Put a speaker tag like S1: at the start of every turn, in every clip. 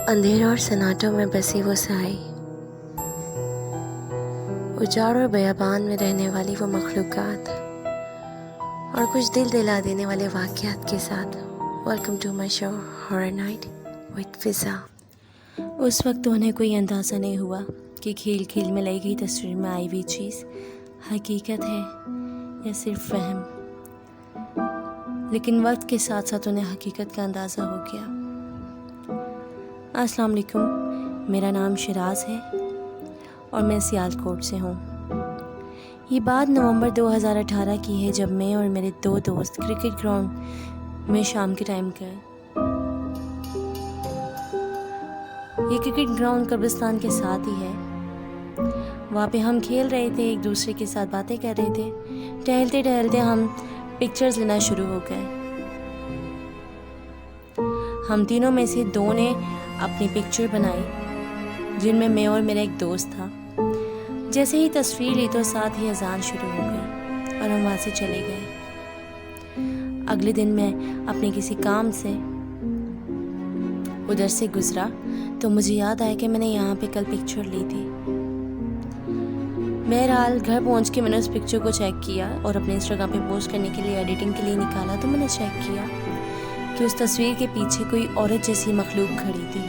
S1: अंधेरों और सन्नाटों में बसी वो साई, उजाड़ और बयाबान में रहने वाली वो मखलूक़ात और कुछ दिल दिला देने वाले वाक़यात के साथ welcome to my show horror night with Fiza. उस वक्त उन्हें कोई अंदाज़ा नहीं हुआ कि खेल खेल में लाई गई तस्वीर में आई हुई चीज़ हकीकत है या सिर्फ वहम, लेकिन वक्त के साथ साथ उन्हें हकीकत का अंदाज़ा हो गया। अस्सलाम वालेकुम, मेरा नाम शिराज़ है और मैं सियालकोट से हूँ। ये बात नवंबर 2018 की है, जब मैं और मेरे दो दोस्त क्रिकेट ग्राउंड में शाम के टाइम गए। ये क्रिकेट ग्राउंड कब्रिस्तान के साथ ही है। वहाँ पे हम खेल रहे थे, एक दूसरे के साथ बातें कर रहे थे। टहलते टहलते हम पिक्चर्स लेना शुरू हो गए। हम तीनों में से दो ने अपनी पिक्चर बनाई, जिनमें मैं और मेरा एक दोस्त था। जैसे ही तस्वीर ली तो साथ ही अजान शुरू हो गई और हम वहाँ से चले गए। अगले दिन मैं अपने किसी काम से उधर से गुजरा तो मुझे याद आया कि मैंने यहाँ पे कल पिक्चर ली थी। बहरहाल घर पहुँच के मैंने उस पिक्चर को चेक किया और अपने इंस्टाग्राम पे पोस्ट करने के लिए एडिटिंग के लिए निकाला तो मैंने चेक किया कि उस तस्वीर के पीछे कोई औरत जैसी मखलूक खड़ी थी,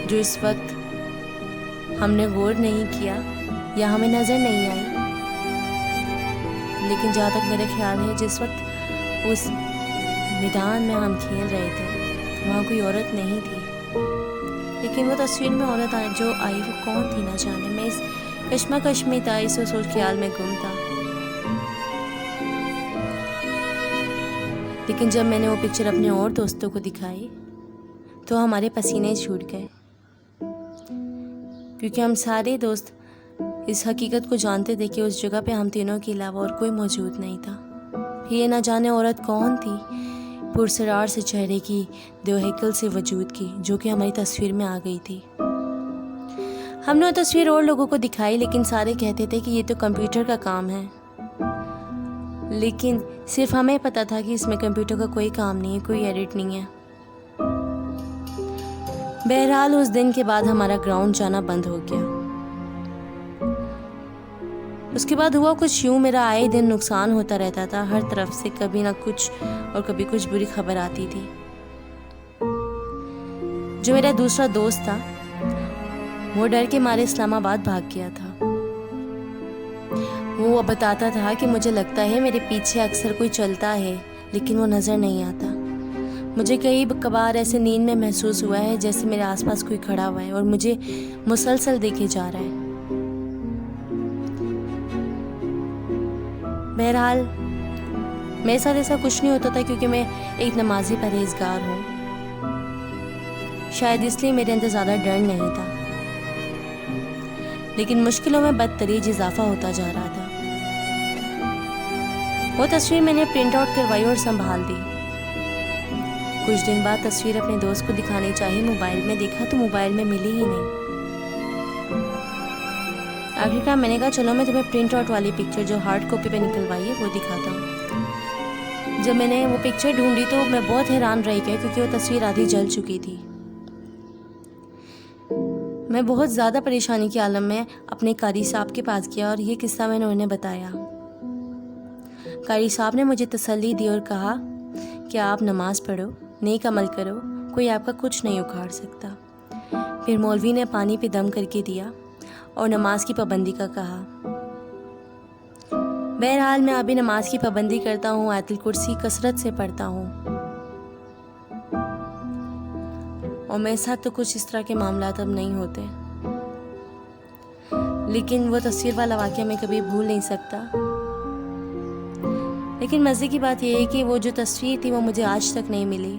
S1: जो इस वक्त हमने गौर नहीं किया या हमें नज़र नहीं आई। लेकिन जहाँ तक मेरा ख्याल है, जिस वक्त उस मैदान में हम खेल रहे थे वहाँ कोई औरत नहीं थी, लेकिन वो तस्वीर में औरत जो आई वो कौन थी ना जाने। मैं इस कश्मकश में था, इस सोच ख्याल में गुम था। लेकिन जब मैंने वो पिक्चर अपने और दोस्तों को दिखाई तो हमारे पसीने छूट गए, क्योंकि हम सारे दोस्त इस हकीकत को जानते थे कि उस जगह पे हम तीनों के अलावा और कोई मौजूद नहीं था। ये ना जाने औरत कौन थी, पुरसरार से चेहरे की, देवहैकल से वजूद की, जो कि हमारी तस्वीर में आ गई थी। हमने वो तस्वीर और लोगों को दिखाई, लेकिन सारे कहते थे कि ये तो कंप्यूटर का काम है। लेकिन सिर्फ हमें पता था कि इसमें कंप्यूटर का कोई काम नहीं है, कोई एडिट नहीं है। बहरहाल उस दिन के बाद हमारा ग्राउंड जाना बंद हो गया। उसके बाद हुआ कुछ यूँ, मेरा आए दिन नुकसान होता रहता था हर तरफ से, कभी ना कुछ और कभी कुछ बुरी खबर आती थी। जो मेरा दूसरा दोस्त था वो डर के मारे इस्लामाबाद भाग गया था। वो बताता था कि मुझे लगता है मेरे पीछे अक्सर कोई चलता है, लेकिन वो नज़र नहीं आता। मुझे कई कबार ऐसे नींद में महसूस हुआ है जैसे मेरे आसपास कोई खड़ा हुआ है और मुझे मुसलसल देखे जा रहा है। बहरहाल मेरे साथ ऐसा कुछ नहीं होता था, क्योंकि मैं एक नमाजी परहेजगार हूँ। शायद इसलिए मेरे अंदर ज़्यादा डर नहीं था, लेकिन मुश्किलों में बदतरीज इजाफा होता जा रहा था। वो तस्वीर मैंने प्रिंट आउट करवाई और संभाल दी। कुछ दिन बाद तस्वीर अपने दोस्त को दिखानी चाहिए, मोबाइल में देखा तो मोबाइल में मिली ही नहीं। आखिरकार मैंने कहा चलो मैं तुम्हें प्रिंट आउट वाली पिक्चर जो हार्ड कॉपी पे निकलवाई है वो दिखाता हूँ। जब मैंने वो पिक्चर ढूंढी तो मैं बहुत हैरान रह गया, क्योंकि वो तस्वीर आधी जल चुकी थी। मैं बहुत ज़्यादा परेशानी के आलम में अपने कारी साहब के पास गया और ये किस्सा मैंने उन्हें बताया। कारी साहब ने मुझे तसल्ली दी और कहा कि आप नमाज पढ़ो, नेक अमल करो, कोई आपका कुछ नहीं उखाड़ सकता। फिर मौलवी ने पानी पे दम करके दिया और नमाज की पाबंदी का कहा। बहरहाल मैं अभी नमाज की पाबंदी करता हूँ, आयतुल कुर्सी कसरत से पढ़ता हूँ, और मेरे साथ तो कुछ इस तरह के मामलात अब नहीं होते। लेकिन वो तस्वीर वाला वाक़या मैं कभी भूल नहीं सकता। लेकिन मज़े की बात यह है कि वो जो तस्वीर थी वो मुझे आज तक नहीं मिली।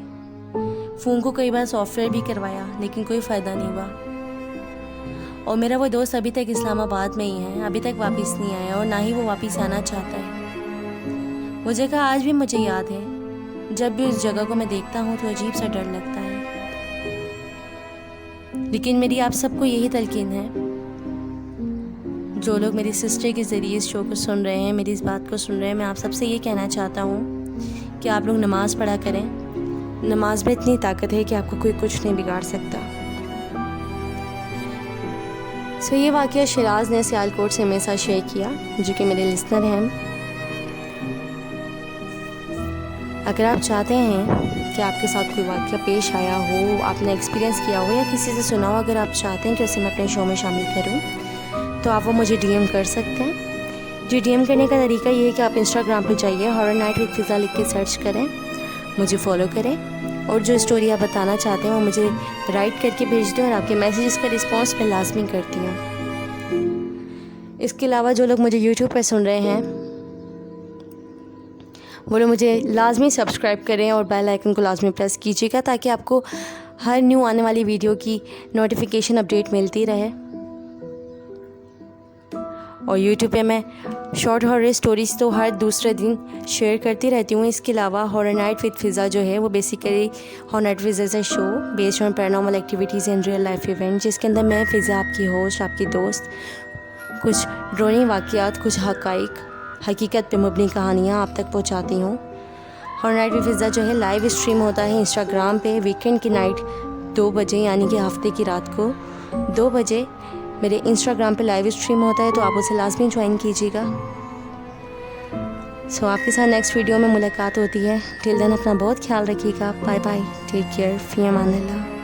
S1: फ़ोन को कई बार सॉफ्टवेयर भी करवाया, लेकिन कोई फ़ायदा नहीं हुआ। और मेरा वो दोस्त अभी तक इस्लामाबाद में ही है, अभी तक वापस नहीं आया और ना ही वो वापस आना चाहता है। वो जगह आज भी मुझे याद है। जब भी उस जगह को मैं देखता हूँ तो अजीब सा डर लगता है। लेकिन मेरी आप सबको यही तलकीन है, जो लोग मेरी सिस्टर के ज़रिए इस शो को सुन रहे हैं, मेरी इस बात को सुन रहे हैं, मैं आप सबसे ये कहना चाहता हूँ कि आप लोग नमाज़ पढ़ा करें, नमाज में इतनी ताकत है कि आपको कोई कुछ नहीं बिगाड़ सकता। सो ये वाक़या शिराज ने सियालकोट से मेरे साथ शेयर किया, जो कि मेरे लिसनर हैं। अगर आप चाहते हैं कि आपके साथ कोई वाक़या पेश आया हो, आपने एक्सपीरियंस किया हो या किसी से सुना हो, अगर आप चाहते हैं कि उसे मैं अपने शो में शामिल करूं, तो आप वो मुझे डीएम कर सकते हैं। जी, डीएम करने का तरीका ये है कि आप इंस्टाग्राम पे जाइए, हॉरर नाइट विद फ़िज़ा लिख के सर्च करें, मुझे फॉलो करें और जो स्टोरी आप बताना चाहते हैं वो मुझे राइट करके भेज दें और आपके मैसेजेस का रिस्पॉन्स मैं लाजमी करती हूँ। इसके अलावा जो लोग मुझे यूट्यूब पर सुन रहे हैं वो लोग मुझे लाजमी सब्सक्राइब करें और बेल आइकन को लाजमी प्रेस कीजिएगा, ताकि आपको हर न्यू आने वाली वीडियो की नोटिफिकेशन अपडेट मिलती रहे। और यूट्यूब पे मैं शॉर्ट हॉरर स्टोरीज़ तो हर दूसरे दिन शेयर करती रहती हूँ। इसके अलावा हॉरर नाइट विद फ़िज़ा जो है वो basically horror night with Fiza show based on paranormal activities and real life event, जिसके अंदर मैं फ़िज़ा आपकी होस्ट, आपकी दोस्त, कुछ ड्रोइंग वाक़यात, कुछ हकीकत पे मबनी कहानियाँ आप तक पहुँचाती हूँ। हॉरर नाइट विद फ़िज़ा जो है लाइव स्ट्रीम होता है इंस्टाग्राम पे वीकेंड की नाइट 2 बजे, यानी कि हफ्ते की रात को 2 बजे मेरे इंस्टाग्राम पे लाइव स्ट्रीम होता है, तो आप उसे लाजमी ज्वाइन कीजिएगा। सो आपके साथ नेक्स्ट वीडियो में मुलाकात होती है। टिल देन अपना बहुत ख्याल रखिएगा। बाय बाय, टेक केयर, फ़ी अमान अल्लाह।